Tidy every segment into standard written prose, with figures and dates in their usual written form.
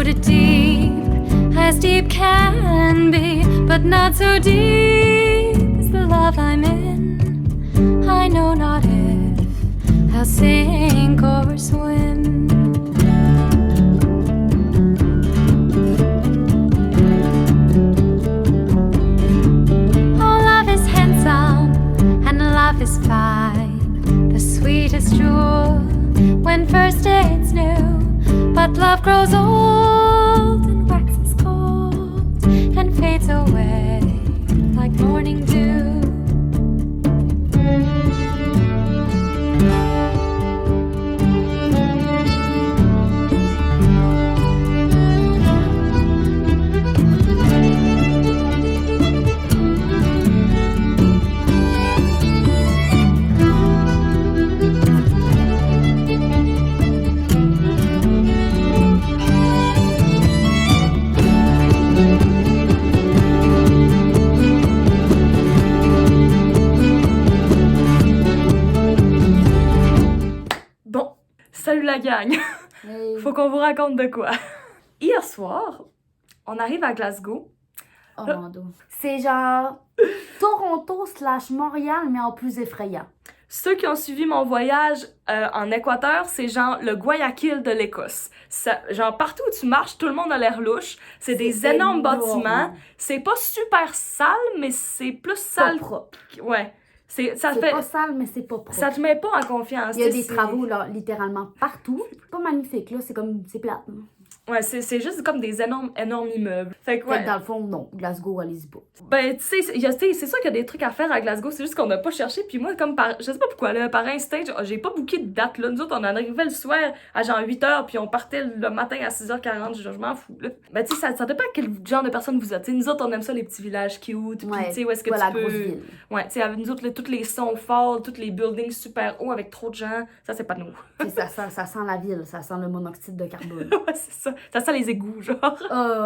Put it deep, as deep can be, but not so deep as the love I'm in. I know not if I'll sink or swim. Oh, love is handsome and love is fine, the sweetest jewel when first it's new. But love grows old and waxes cold and fades away like morning dew. Salut la gang! Hey. Faut qu'on vous raconte de quoi. Hier soir, on arrive à Glasgow. Oh mon Dieu. C'est genre Toronto/Montréal, mais en plus effrayant. Ceux qui ont suivi mon voyage en Équateur, c'est genre le Guayaquil de l'Écosse. Genre partout où tu marches, tout le monde a l'air louche. C'est des énormes bâtiments. C'est pas super sale, mais c'est plus sale. Pas propre. Ouais. C'est pas sale, mais c'est pas propre. Ça te met pas en confiance. Il y a des travaux là, littéralement partout. C'est pas magnifique, là. C'est plate. Hein. Ouais, c'est juste comme des énormes immeubles. Fait que, ouais. Dans le fond, non. Glasgow, allez-y pas. Ben, tu sais, c'est sûr qu'il y a des trucs à faire à Glasgow, c'est juste qu'on n'a pas cherché. Puis moi, comme je sais pas pourquoi, là, par instinct, j'ai pas booké de date, là. Nous autres, on en arrivait le soir à genre 8h, puis on partait le matin à 6h40. Je m'en fous, là. Ben, tu sais, ça dépend quel genre de personne vous êtes. T'sais, nous autres, on aime ça, les petits villages cute. Puis, tu sais, où est-ce que tu la peux. Grosse ville. Ouais, tu sais, avec nous autres, là, tous les sons forts, tous les buildings super hauts avec trop de gens, ça, c'est pas nous. ça sent la ville, ça sent le monoxyde de carbone. Ouais, c'est ça. Ça sent les égouts, genre. Oh,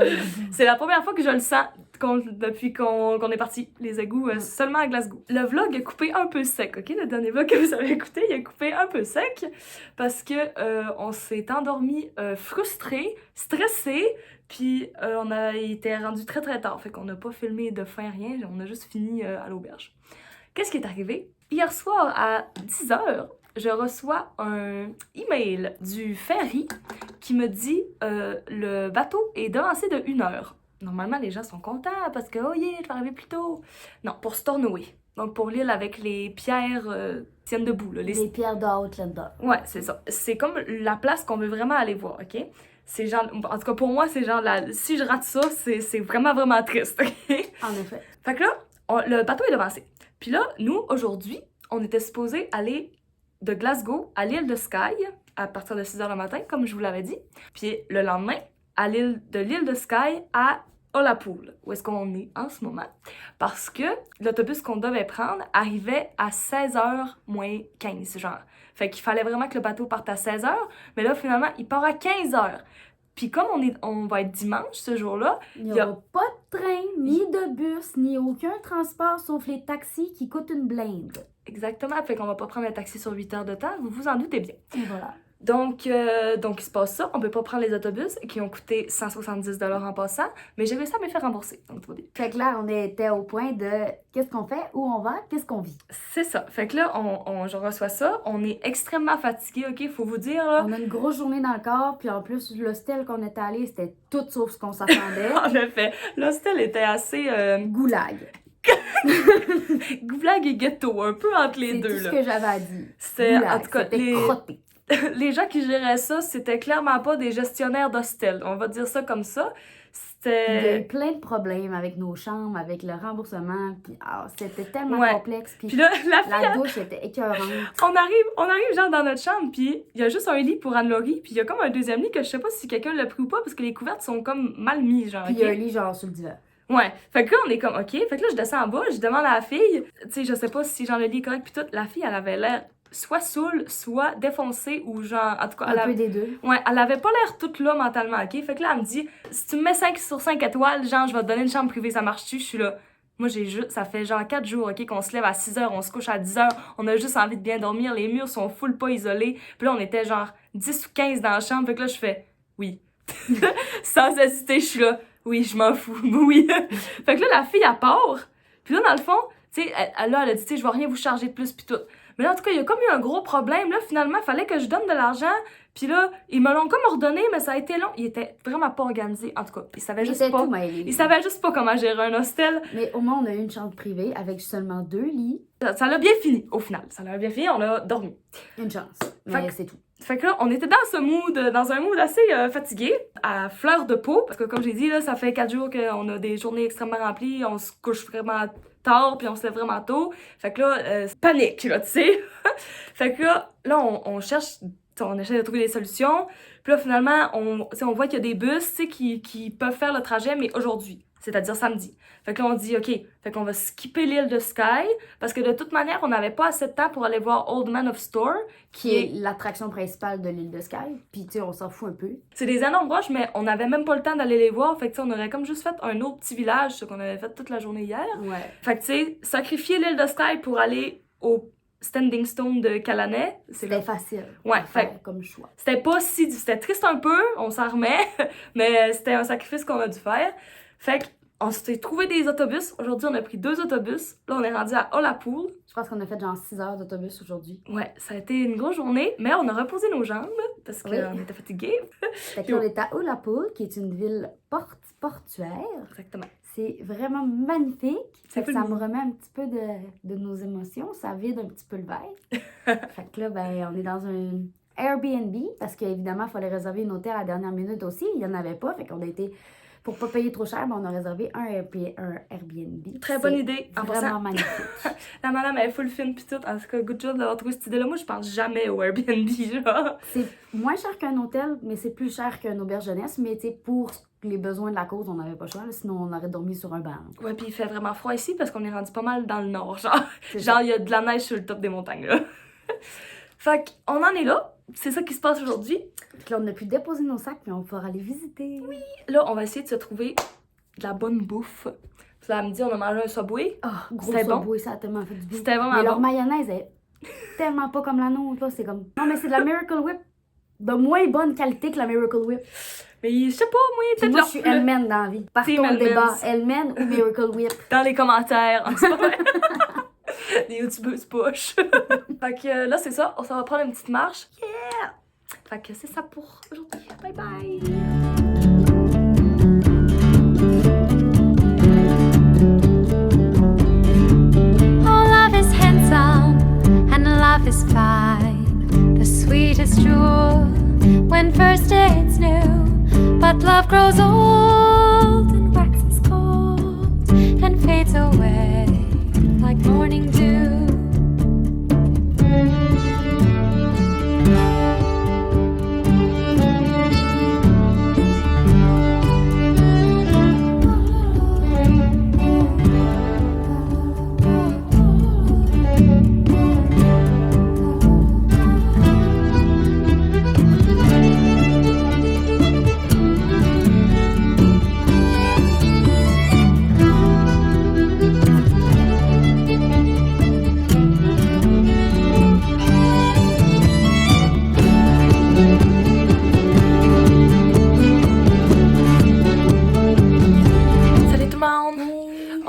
C'est la première fois que je le sens depuis qu'on est parti, les égouts, seulement à Glasgow. Le vlog a coupé un peu sec, ok? Le dernier vlog que vous avez écouté, il a coupé un peu sec parce que on s'est endormi frustré, stressé, puis on a été rendu très très tard, fait qu'on n'a pas filmé de fin rien, on a juste fini à l'auberge. Qu'est-ce qui est arrivé? Hier soir à 10h, je reçois un email du ferry qui me dit le bateau est devancé de 1 heure. Normalement, les gens sont contents parce que oh yeah, je vais arriver plus tôt. Non, pour Stornoway. Donc pour l'île avec les pierres tiennent debout. Là, les pierres d'Outlander. Ouais, c'est ça. C'est comme la place qu'on veut vraiment aller voir, ok? C'est genre, en tout cas pour moi, c'est genre, si je rate ça, c'est vraiment vraiment triste, ok? En effet. Fait que là, le bateau est devancé. Puis là, nous, aujourd'hui, on était supposé aller de Glasgow à l'île de Skye à partir de 6h le matin, comme je vous l'avais dit. Puis le lendemain, à l'île de Skye à Ullapool, où est-ce qu'on est en ce moment. Parce que l'autobus qu'on devait prendre arrivait à 16h moins 15, genre. Fait qu'il fallait vraiment que le bateau parte à 16h, mais là, finalement, il part à 15h. Puis comme on va être dimanche ce jour-là, il n'y aura pas de train, ni de bus, ni aucun transport sauf les taxis qui coûtent une blinde. Exactement, fait qu'on va pas prendre un taxi sur 8 heures de temps, vous vous en doutez bien. Et voilà. Donc, il se passe ça, on peut pas prendre les autobus qui ont coûté 170$ en passant, mais j'ai réussi à me faire rembourser, donc tout va bien. Fait que là, on était au point de qu'est-ce qu'on fait, où on va, qu'est-ce qu'on vit. C'est ça, fait que là, je reçois ça, on est extrêmement fatigué, ok, faut vous dire là. On a une grosse journée dans le corps, puis en plus, l'hostel qu'on était allé, c'était tout sauf ce qu'on s'attendait. En effet, l'hostel était assez... Goulag. Goulag et ghetto, un peu entre les deux, là. C'est tout ce que j'avais à dire. C'est, Goulag, en tout cas, crotté. Les gens qui géraient ça, c'était clairement pas des gestionnaires d'hostel. On va dire ça comme ça. Il y a eu plein de problèmes avec nos chambres, avec le remboursement. Puis c'était tellement complexe. Puis là, la douche était écœurante. On arrive genre dans notre chambre, puis il y a juste un lit pour Anne-Laurie, puis il y a comme un deuxième lit que je sais pas si quelqu'un l'a pris ou pas, parce que les couvertes sont comme mal mises, genre. Puis il y a un lit genre sur le divan. Ouais, fait que là, on est comme, OK. Fait que là, je descends en bas, je demande à la fille, tu sais, je sais pas si genre le lit est correct, puis tout. La fille, elle avait l'air soit saoule, soit défoncée, ou genre, en tout cas... Un peu des deux. Ouais, elle avait pas l'air toute là mentalement, OK? Fait que là, elle me dit, si tu me mets 5 sur 5 étoiles, genre, je vais te donner une chambre privée, ça marche-tu? Je suis là. Moi, ça fait genre 4 jours, OK, qu'on se lève à 6h, on se couche à 10h, on a juste envie de bien dormir, les murs sont full pas isolés. Puis là, on était genre 10 ou 15 dans la chambre, fait que là, je fais, oui. Sans hésiter, je suis là, oui, je m'en fous, oui. Fait que là, la fille, elle part. Puis là, dans le fond, tu sais, elle a dit, tu sais, je vais rien vous charger de plus, puis tout. Mais là, en tout cas, il y a comme eu un gros problème. Là, finalement, il fallait que je donne de l'argent. Puis là, ils me l'ont comme ordonné, mais ça a été long. Il était vraiment pas organisé. En tout cas, il savait juste pas. Il savait juste pas comment gérer un hostel. Mais au moins, on a eu une chambre privée avec seulement 2 lits. Ça l'a bien fini, au final. Ça l'a bien fini, on a dormi. Une chance. Mais c'est tout. Fait que là, on était dans un mood assez fatigué, à fleur de peau. Parce que comme j'ai dit, là, ça fait 4 jours qu'on a des journées extrêmement remplies. On se couche vraiment tard, puis on se lève vraiment tôt. Fait que là, panique, là, tu sais. Fait que là, on cherche, on essaie de trouver des solutions. Puis là, finalement, on voit qu'il y a des bus, tu sais, qui peuvent faire le trajet, mais aujourd'hui. C'est-à-dire samedi. Fait que là, on dit, OK, fait qu'on va skipper l'île de Skye, parce que de toute manière, on n'avait pas assez de temps pour aller voir Old Man of Store, qui est l'attraction principale de l'île de Skye. Puis, tu sais, on s'en fout un peu. C'est des énormes roches, mais on n'avait même pas le temps d'aller les voir. Fait que, tu sais, on aurait comme juste fait un autre petit village, ce qu'on avait fait toute la journée hier. Ouais. Fait que, tu sais, sacrifier l'île de Skye pour aller au Standing Stone de Callanet. C'était facile. Ouais, fait comme choix. C'était triste un peu, on s'en remet, mais c'était un sacrifice qu'on a dû faire. Fait qu'on s'est trouvé des autobus. Aujourd'hui, on a pris 2 autobus. Là, on est rendu à Ullapool. Je pense qu'on a fait genre 6 heures d'autobus aujourd'hui. Ouais, ça a été une grosse journée, mais on a reposé nos jambes parce qu'on était fatigués. Fait que là, on est à Ullapool, qui est une ville portuaire. Exactement. C'est vraiment magnifique. Ça me remet un petit peu de nos émotions. Ça vide un petit peu le verre. Fait que là, ben, on est dans un Airbnb parce qu'évidemment, il fallait réserver un hôtel à la dernière minute aussi. Il n'y en avait pas. Fait qu'on a été... Pour pas payer trop cher, ben on a réservé un Airbnb. Très bonne idée. En vraiment magnifique. La madame elle est full fine pis tout. En tout cas, good job d'avoir trouvé cette idée-là. Moi, je pense jamais au Airbnb, genre. C'est moins cher qu'un hôtel, mais c'est plus cher qu'un auberge jeunesse. Mais tu sais, pour les besoins de la cause, on n'avait pas le choix. Là, sinon, on aurait dormi sur un banc. Ouais, puis il fait vraiment froid ici parce qu'on est rendu pas mal dans le nord. Genre, il y a de la neige sur le top des montagnes, là. Fait qu'on en est là. C'est ça qui se passe aujourd'hui. Puis là, on a pu déposer nos sacs, mais on va pouvoir aller visiter. Oui. Là, on va essayer de se trouver de la bonne bouffe. Puis là, elle me dit, on a mangé un Subway. Ah, gros C'était Subway, bon. ça a tellement fait du bien. C'était vraiment mais bon. leur mayonnaise est tellement pas comme la nôtre, là. C'est comme... Non, mais c'est de la Miracle Whip de moins bonne qualité que la Miracle Whip. Mais je sais pas, moi, peut-être moi, je suis Hellman dans la vie. Partons au débat. Hellman ou Miracle Whip? Dans les commentaires, en ce moment. Les youtubeuses push. Fait que là, c'est ça. On s'en va prendre une petite marche. Yeah! Fait que c'est ça pour aujourd'hui. Bye bye! Oh, love is handsome and love is fine. The sweetest jewel when first it's new. But love grows old and waxes cold and fades away like morning dew.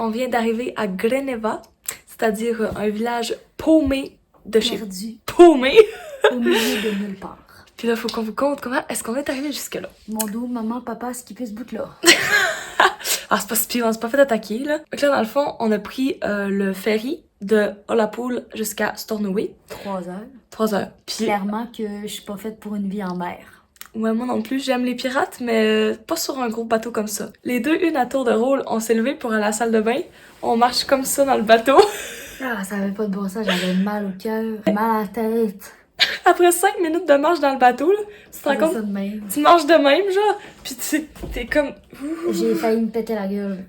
On vient d'arriver à Greneva, c'est-à-dire un village paumé de chez... Perdu. Paumé! Au milieu de nulle part. Puis là, faut qu'on vous compte comment est-ce qu'on est arrivé jusque-là. Mon dos, maman, papa, skippé ce bout-là. Ah, c'est pas si pire, on s'est pas fait attaquer, là. Donc là, dans le fond, on a pris le ferry de Ullapool jusqu'à Stornoway. 3 heures. 3 heures. Puis... Clairement que je suis pas faite pour une vie en mer. Ouais, moi non plus, j'aime les pirates, mais pas sur un gros bateau comme ça. Les deux, une à tour de rôle, on s'est levés pour aller à la salle de bain. On marche comme ça dans le bateau. Ah, ça avait pas de bon sens, j'avais mal au cœur, mal à la tête. Après 5 minutes de marche dans le bateau, là, tu te rends compte? Ça de même. Tu marches de même, genre, pis t'es comme... J'ai failli me péter la gueule.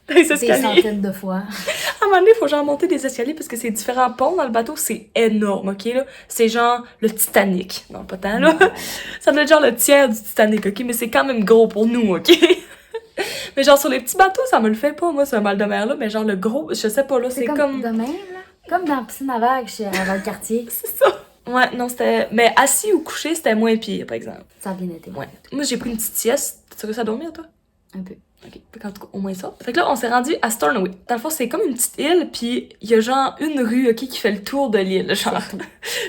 Des Des escaliers. centaines de fois. À un moment donné, il faut genre monter des escaliers parce que c'est différents ponts dans le bateau, c'est énorme, ok, là? C'est genre le Titanic. Non, pas tant, là. Ouais. Ça doit être genre le tiers du Titanic, ok? Mais c'est quand même gros pour nous, ok? Mais genre sur les petits bateaux, ça me le fait pas, moi, ce mal de mer, là. Mais genre le gros, je sais pas, là, c'est comme... de même, là. Comme dans la piscine à vagues dans le quartier. C'est ça. Ouais, non, c'était... Mais assis ou couché, c'était moins pire, par exemple. Ça a bien été. Ouais. Moi, j'ai pris une petite sieste. Tu réussi à dormir, toi? Un peu. Ok, fait qu'en tout cas, au moins ça. Fait que là, on s'est rendu à Stornoway. Dans le fond, c'est comme une petite île, puis il y a genre une rue, ok, qui fait le tour de l'île, genre.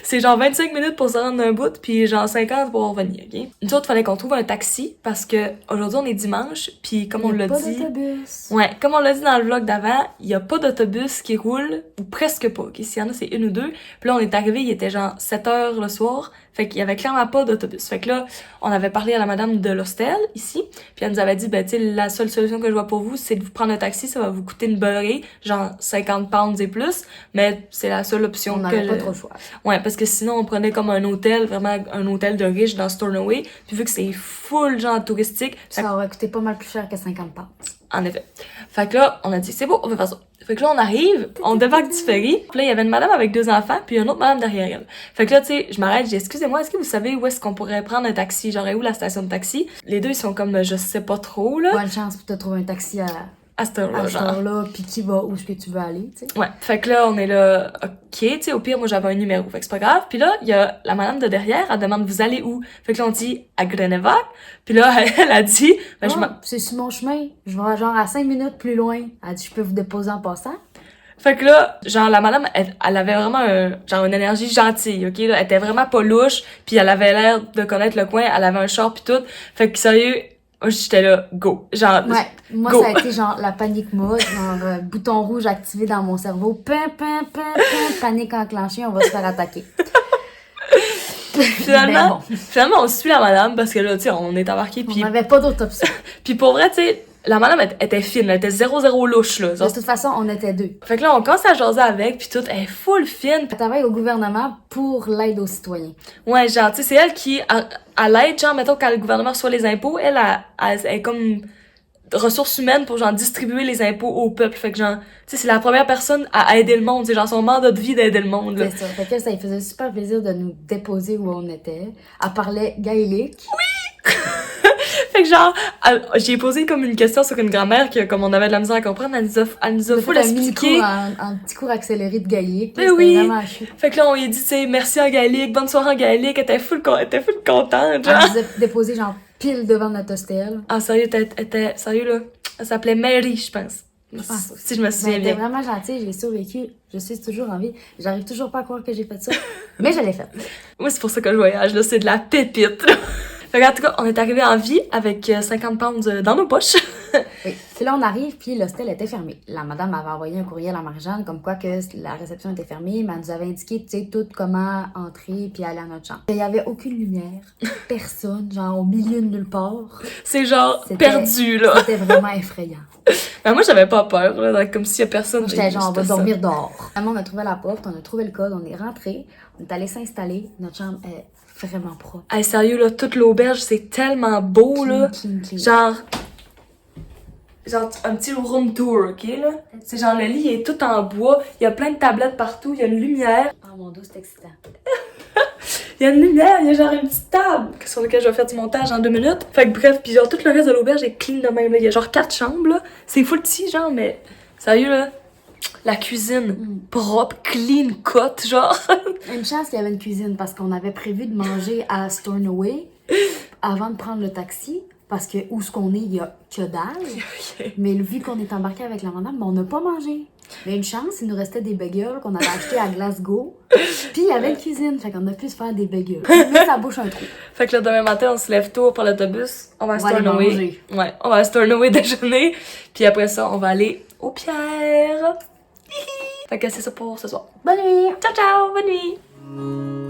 C'est genre 25 minutes pour se rendre d'un bout, puis genre 50 pour revenir, ok? Nous autres, fallait qu'on trouve un taxi, parce que aujourd'hui on est dimanche, puis comme on l'a dit... Il y a pas d'autobus. Ouais, comme on l'a dit dans le vlog d'avant, il y a pas d'autobus qui roule, ou presque pas, ok? S'il y en a, c'est une ou deux. Puis là, on est arrivé, il était genre 7 heures le soir, fait qu'il y avait clairement pas d'autobus. Fait que là, on avait parlé à la madame de l'hostel, ici, puis elle nous avait dit, ben, tu sais, la seule solution que je vois pour vous, c'est de vous prendre un taxi, ça va vous coûter une beurrée, genre 50 pounds et plus, mais c'est la seule option On n'avait pas trop le choix. Ouais, parce que sinon, on prenait comme un hôtel, vraiment un hôtel de riche dans Stornoway, puis vu que c'est full, genre, touristique, Ça aurait coûté pas mal plus cher que 50 pounds. en effet. Fait que là, on a dit, c'est beau, on va faire ça. Fait que là, on arrive, on débarque du ferry. Puis là, il y avait une madame avec 2 enfants, puis une autre madame derrière elle. Fait que là, tu sais, je m'arrête, je dis, excusez-moi, est-ce que vous savez où est-ce qu'on pourrait prendre un taxi? Genre, où la station de taxi? Les deux, ils sont comme, je sais pas trop, là. Bonne chance pour te trouver un taxi à cette heure-là, cette heure-là, puis qui va où est-ce que tu veux aller, tu sais. Ouais, fait que là, on est là, ok, tu sais, au pire, moi, j'avais un numéro, fait que c'est pas grave. Puis là, il y a la madame de derrière, elle demande, vous allez où? Fait que là, on dit, à Grenevac. Puis là, elle a dit, ben, C'est sur mon chemin. Je vais genre à 5 minutes plus loin. Elle a dit, je peux vous déposer en passant. Fait que là, genre, la madame, elle avait vraiment genre une énergie gentille, ok? Là, elle était vraiment pas louche, puis elle avait l'air de connaître le coin, elle avait un char pis tout. Fait que sérieux, moi, j'étais là, go. Genre, ouais, moi, go. ça a été genre la panique mode, genre bouton rouge activé dans mon cerveau. Panique enclenchée, on va se faire attaquer. Finalement, finalement, on suit la madame parce que là, tu sais, on est embarqué On pis... n'avait pas d'autre option. Pis pour vrai, tu sais, la madame était fine, elle était 0-0 louche, là. De toute façon, on était 2. Fait que là, on commence à jaser avec, pis tout, elle est full fine. Elle travaille au gouvernement pour l'aide aux citoyens. Ouais, genre, tu sais, c'est elle qui, à l'aide, genre, mettons, quand le gouvernement reçoit les impôts, elle est comme ressources humaines pour, genre, distribuer les impôts au peuple. Fait que, genre, tu sais, c'est la première personne à aider le monde. C'est genre son mandat de vie d'aider le monde, là. C'est ça. Fait que ça lui faisait super plaisir de nous déposer où on était. Elle parlait gaélique. Oui! Fait que genre, j'ai posé comme une question sur une grand-mère que, comme on avait de la misère à comprendre, elle nous a full expliqué. Un petit cours accéléré de gaélique. Mais oui! Vraiment chouette. Fait que là, on lui a dit, tu sais, merci en gaélique, bonne soirée en gaélique, elle était full contente, genre. Elle nous a déposé genre pile devant notre hostel. Ah, sérieux, sérieux, là. Elle s'appelait Mary, je pense. Si je me souviens bien. Elle était vraiment gentille, j'ai survécu. Je suis toujours en vie. J'arrive toujours pas à croire que j'ai fait ça. Mais je l'ai fait. Moi, c'est pour ça que je voyage, là. C'est de la pépite, là. Fait qu'en tout cas, on est arrivé en vie avec 50 pounds dans nos poches. Oui. Puis là, on arrive, puis l'hostel était fermé. La madame avait envoyé un courriel à Marie-Jeanne comme quoi que la réception était fermée, mais elle nous avait indiqué, tu sais, tout comment entrer puis aller à notre chambre. Il y avait aucune lumière, personne, genre au milieu de nulle part. C'est genre perdu, là. C'était vraiment effrayant. Ben moi, j'avais pas peur, là, comme s'il y a personne. J'étais genre, on va dormir dehors. Finalement, on a trouvé la porte, on a trouvé le code, on est rentré, on est allé s'installer. Notre chambre est vraiment propre. Hey, sérieux, là, toute l'auberge, c'est tellement beau, là. Clean. Genre un petit room tour, ok, là? C'est genre, le lit il est tout en bois, il y a plein de tablettes partout, il y a une lumière. Oh mon Dieu, c'est excitant. Il y a une lumière, il y a genre une petite table sur laquelle je vais faire du montage en 2 minutes. Fait que bref, puis genre tout le reste de l'auberge est clean de même, là. Il y a genre 4 chambres, là. C'est full petit, genre, mais sérieux, là. La cuisine, propre, clean cut, genre. Une chance qu'il y avait une cuisine parce qu'on avait prévu de manger à Stornoway avant de prendre le taxi. Parce que où ce qu'on est, il y a que dalle. Mais vu qu'on est embarqué avec la madame, on n'a pas mangé. Mais une chance, il nous restait des bagels qu'on avait achetés à Glasgow. Puis il y avait une cuisine, fait qu'on a pu se faire des bagels. Mais ça bouche un trou. Fait que le demain matin, on se lève tôt pour l'autobus. On va à Stornoway. Manger. Ouais, on va à Stornoway déjeuner. Puis après ça, on va aller aux pierres. Fait que c'est ça pour ce soir. Bonne nuit! Ciao, ciao, bonne nuit!